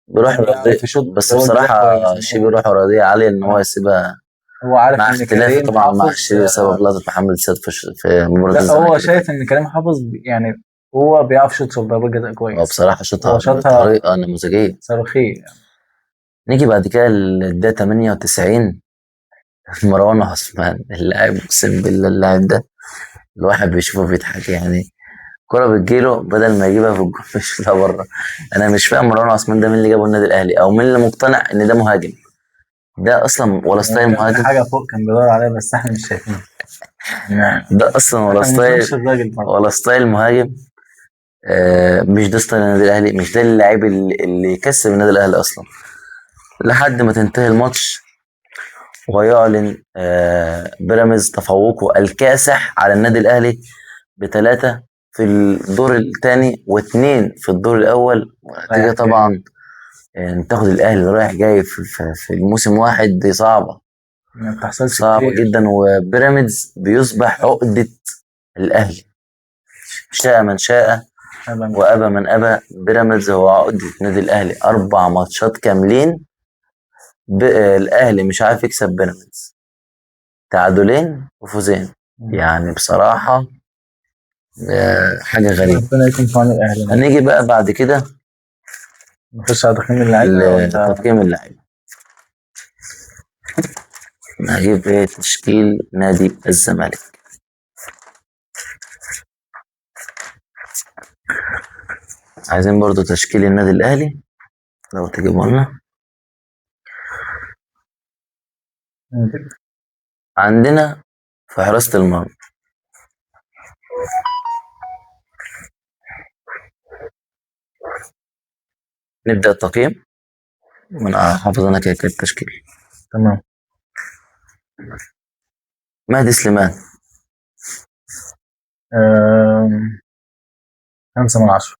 بيروح بيعرف راضي، يشوط بس اللي هو الجزاء بصراحة كويس، ان الشيبي هو بيروح راضية عليه إن هو يسيبها، هو عارف مع ان اختلافي كريم طبعا مع حافظ الشيبي بسبب لقطة محمد سيد في مباراة لا هو الزمالك. شايف ان كريم حافظ يعني هو بيعرف يشوط ضربات جزاء هو كويس، بصراحة هو شاطها شاطها بطريقة نموذجية. صاروخية يعني. نيجي بعد كده للدقيقة 98. مروان عثمان اللاعب، اقسم بالله اللاعب ده الواحد بيشوفه بيضحك يعني. كرة بتجيله بدل ما يجيبها في الجول بيشوطها بره. انا مش فاهم مروان عثمان ده مين اللي جابه النادي الاهلي، او مين اللي مقتنع ان ده مهاجم. ده اصلا ولا ستايل كان في مهاجم. حاجة فوق كان بيدور عليها بس احنا مش شايفينها يعني. ده اصلا ولا احنا ما بنشوفش ستايل، الراجل برضه. ولا ستايل مهاجم. مش ده ستايل النادي الاهلي، مش ده اللاعب اللي يكسب النادي الاهلي اصلا. لحد ما تنتهي الماتش ويعلن بيراميدز تفوقه الكاسح على النادي الاهلي ب3 في الدور الثاني و2 في الدور الاول. رايح نتيجه طبعا تاخد الاهلي رايح جاي في الموسم واحد، دي صعبه، ما بتحصلش صعبه كتير. جدا. وبيراميدز بيصبح عقده الاهلي، شاء من شاء أبدا. وابى من ابى. بيراميدز هو عقده النادي الاهلي، 4 ماتشات كاملين الاهلي مش عارف يكسب بيراميدز، تعادلين وفوزين. يعني بصراحه حاجه غريبه. ربنا يكون في عون الاهلي. هنيجي بقى بعد كده نخش على تقييم اللعيبة ولا؟ لتقييم اللعيبه. هجيب تشكيل نادي الزمالك. عايزين برضو تشكيل النادي الاهلي لو تجيبوا لنا. عندنا في حراسة المرمى نبدأ التقييم من حافظ انا كده كده التشكيل. تمام. مهدي سليمان. آم، 5/10.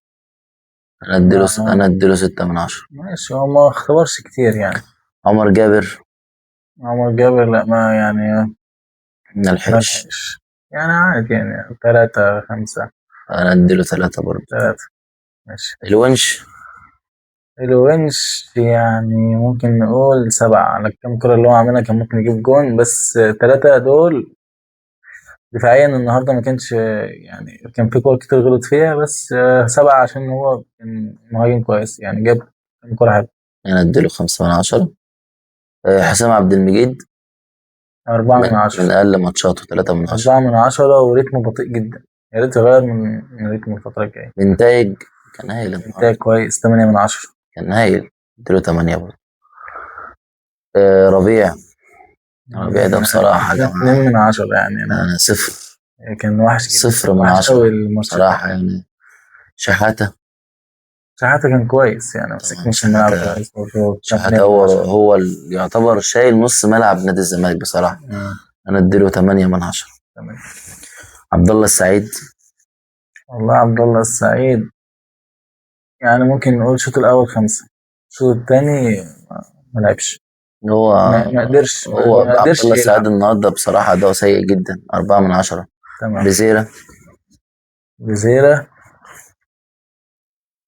انا اديله 6/10. ماشي، هو ما اختبرش كتير يعني. عمر جابر عمر جابر لا، ما يعني ملحقش. ملحقش يعني، عادي يعني 3/5. انا اديله 3 برضه. 3. ماشي. الونش الونش يعني ممكن نقول 7 على الكام كرة اللي هو عاملها، كان ممكن يجيب جون، بس 3 دول دفاعيا النهارده ما كانش يعني، كان في كور كتير غلط فيها، بس 7 عشان هو كان مهاجم كويس يعني، جاب كام كورة حلوة. انا اديله 5/10. حسام عبد المجيد 4/10. من اقل ماتشاته 3/10. 4/10 وريتمه بطيء جدا، يا ريت يغير من ريتمه الفترة الجاية. نتائج كان هايل إنتاج النهارده، كويس. 8/10. كان هايل. اديله 8 برضه. ربيع. ربيع ده بصراحة يا جماعة 2/10 يعني. أنا 0. كان وحش جدا، صفر من وحش عشرة أوي الماتش ده. بصراحة يعني. شحاتة. شحاتة كان كويس يعني، مسك طبعا نص الملعب شحاتة. كويس برضه. شحاتة هو اللي يعتبر شايل نص ملعب نادي الزمالك بصراحة. أنا أديله 8/10. تمام. عبد الله السعيد. والله عبد الله السعيد يعني ممكن نقول الشوط الأول 5، الشوط التاني ما لعبش. هو ما قدرش هو ما عبد قدرش الله السعيد يلعب. النهاردة بصراحة أداؤه سيء جدا، 4/10. تمام. بزيرة. بزيرة.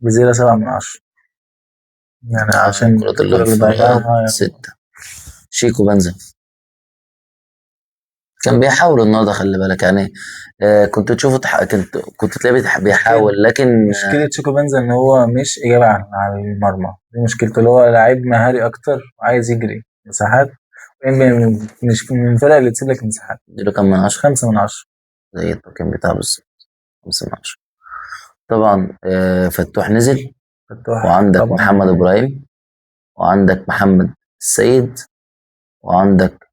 بزيرة 7/10 يعني، عشان كرة الكرة اللي الانفراد ضيعها. 6. شيكو بنزا كان بيحاول النهارده، خلي بالك يعني. كنت تشوفه كنت تلاقيه بيحاول، لكن مشكلة شيكو بنزا إن هو مش إجابة على المرمى، دي مشكلته، اللي هو لعيب مهاري أكتر وعايز يجري مساحات، مش من الفرق اللي تسيب لك مساحات. اديله كام من 10؟ 5/10. زي التقييم بتاعه بالظبط، 5/10. طبعا فتوح نزل. فتوح وعندك طبعا. محمد إبراهيم، وعندك محمد السيد، وعندك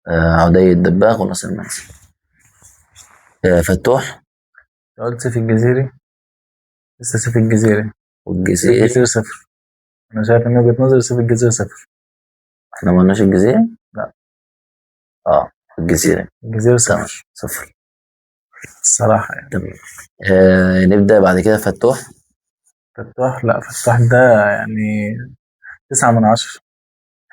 عدي الدباغ وناصر منسي. فتوح قلت سيف الجزيري، لسه سيف الجزيري. سيف والجزيري. الجزيري صفر. انا شايف من وجهة نظري سيف الجزيري صفر. احنا ما قلناش الجزيري. لا، اه الجزيرة. الجزيري تمام، صفر صفر. الصراحة يعني. تمام. نبدأ بعد كده فتوح. فتوح، لا فتوح ده يعني 9 من 10.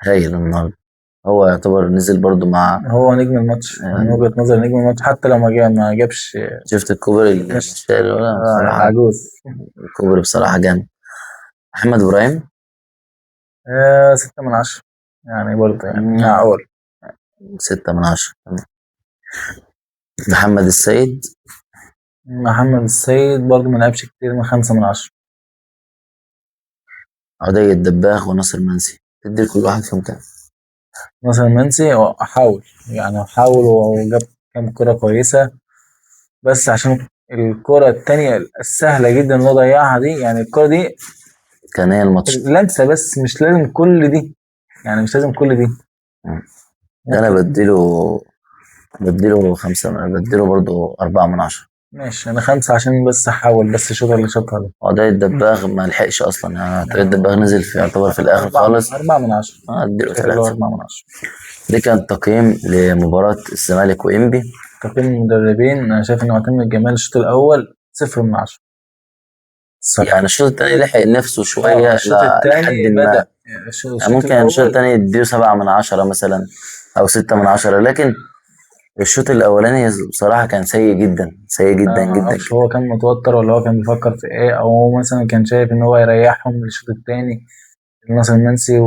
هايل النهارده، هو يعتبر نزل برضو مع هو نجم الماتش من آه، وجهة نظري، نجم الماتش حتى لو ما جابش. شفت الكوبري اللي مش مشاه ولا بصراحة. العجوز. الكوبري بصراحة جامد. محمد إبراهيم. 6 من 10 يعني، برضه يعني مم، معقول. 6 من 10. تمام. محمد السيد. محمد السيد برضه ما لعبش كتير، من 5 من 10. عدي الدباغ وناصر منسي، تدي كل واحد فيهم كام؟ مثلا منسي هو حاول، يعني حاول وجاب كام كرة كويسة، بس عشان الكرة التانية السهلة جدا اللي هو ضيعها دي، يعني الكرة دي كان هي الماتش. لمسة بس، مش لازم كل دي، يعني مش لازم كل دي. مم. أنا ممكن. بديله 5، بديله برضو 4 من 10. ماشي، أنا 5 عشان بس حاول، بس شوطها اللي شاطها دي. عدي الدباغ ما لحقش أصلا، يعني عدي الدباغ نزل في يعتبر في الآخر خالص. 4 من 10. اديله شايف اللي هو 3. 4 من 10. ده كان تقييم لمباراة الزمالك وإنبي. تقييم المدربين، أنا شايف إن معتمد جمال الشوط الأول 0 من 10 الصراحة. يعني الشوط التاني لحق نفسه اه شوية الشوط لحد الثاني ما. بدأ. يعني الشوط ممكن الشوط الأول. التاني يديه 7 من 10 مثلا، أو 6 من 10، لكن الشوط الأولاني بصراحة كان سيء جدا، سيء أنا جدا ما جدا أعرفش جدا. هو كان متوتر ولا هو كان بيفكر في إيه، أو هو مثلا كان شايف إن هو يريحهم للشوط الثاني، ناصر منسي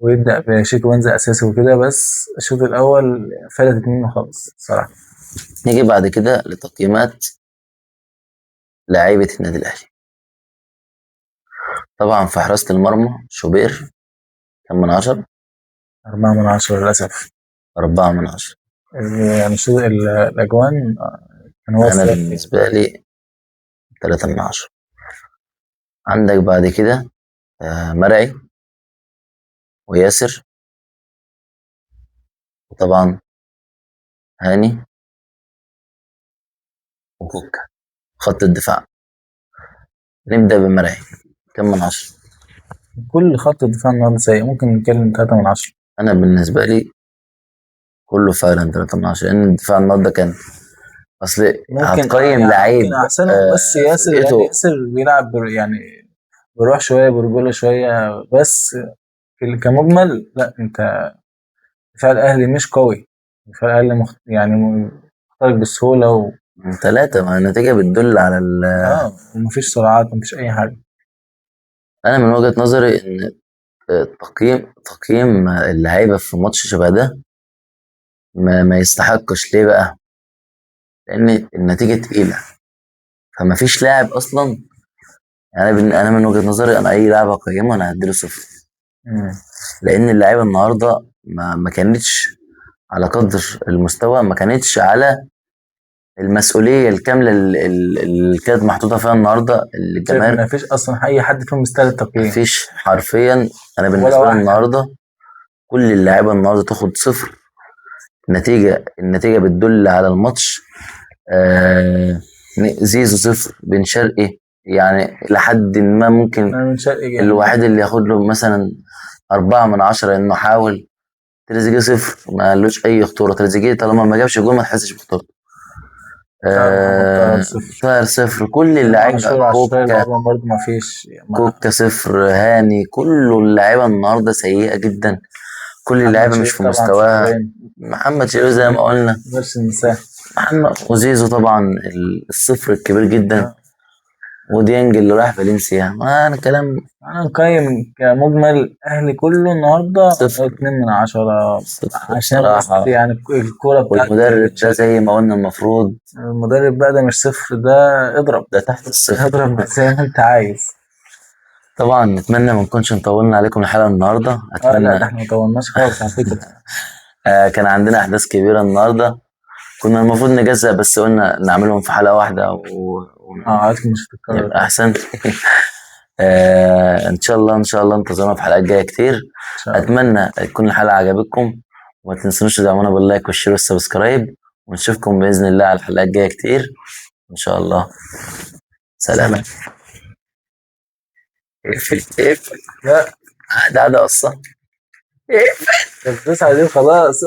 ويبدأ بشيكو وينزل أساسي وكده، بس الشوط الأول فلتت منه خالص الصراحة. نيجي بعد كده لتقييمات لاعيبة النادي الأهلي. طبعا في حراسة المرمى شوبير كان من 10. 4 من 10 للأسف. 4 من 10. يعني الأجوان كان هو أنا السبب فيها. بالنسبة لي 3 من 10. عندك بعد كده مرعي وياسر، وطبعا هاني وكوكا، خط الدفاع. نبدأ بمرعي، كم من 10؟ كل خط الدفاع النهارده سيء، ممكن نتكلم 3 من 10. أنا بالنسبة لي كله فعلا 3 من 10، لأن الدفاع النهاردة كان، أصل ممكن هتقيم يعني لعيب ممكن أحسنهم، بس ياسر يعني فرقته. ياسر بيلعب يعني بيروح شوية برجوله شوية، بس كمجمل لا، أنت دفاع الأهلي مش قوي. دفاع الأهلي يعني مخترق بسهولة من 3، ما النتيجة بتدل على ومفيش سرعات، مفيش أي حاجة. أنا من وجهة نظري إن تقييم اللعيبة في ماتش شبه ده ما يستحقش. ليه بقى؟ لأن النتيجة تقيلة، فما فيش لاعب أصلا. يعني أنا من وجهة نظري، أنا أي لاعب أقيمه أنا هديله 0، مم. لأن اللعيبة النهاردة ما كانتش على قدر المستوى، ما كانتش على المسؤولية الكاملة اللي كانت محطوطة فيها النهاردة شايف الجماهير. إن مفيش أصلا أي حد فيهم مستاهل التقييم. مفيش حرفيا. أنا ولا بالنسبة لي واحد. النهاردة كل اللعيبة النهاردة تاخد 0. النتيجة بتدل على الماتش. آه زيزو 0، بن شرقي يعني لحد ما ممكن أنا من شرقي يعني. الوحيد اللي ياخد له مثلا 4 من 10، إنه حاول. تريزيجيه 0، ما قالوش أي خطورة. تريزيجيه طالما ما جابش جول ما تحسش بخطورته. محمد طاهر صفر. طاهر 0، كل إمام اللعيبة. عاشور على الشوية كوكا، الأول برضه مفيش كوكا 0، هاني، كل اللعيبة النهاردة سيئة جدا. كل محمد اللعيبة مش شريف في طبعا مستواها. صفرين. محمد شريف زي ما قلنا. نفس المساحة. محمد وزيزو طبعا الصفر الكبير جدا. آه. وديانج اللي راح فالنسيا، ما أنا كلام. أنا مقيم كمجمل أهلي كله النهاردة صفر. 2 من 10. صفر عشان بس بصراحة. يعني الكورة بتاعت والمدرب بن ده شرقي. زي ما قلنا المفروض المدرب بقى ده مش صفر، ده اضرب. ده تحت الصفر. اضرب زي ما أنت عايز. طبعا نتمنى ما نكونش طولنا عليكم الحلقة النهاردة، اه لا، ده أتمنى. احنا مطولناش خالص على فكرة. كان عندنا أحداث كبيرة النهاردة. كنا المفروض نجزأ بس قلنا نعملهم في حلقة واحدة عادتكم مش هتتكرر يبقى إن أحسن. إن شاء الله إن شاء الله انتظرونا في حلقات جاية كتير. شاء الله. أتمنى تكون الحلقة عجبتكم، وما تنسونوش تدعمونا باللايك والشير والسبسكرايب، ونشوفكم بإذن الله على الحلقات جاية كتير إن شاء الله. سلام. اقفل. لا ده أصلا. التسعة دي خلاص.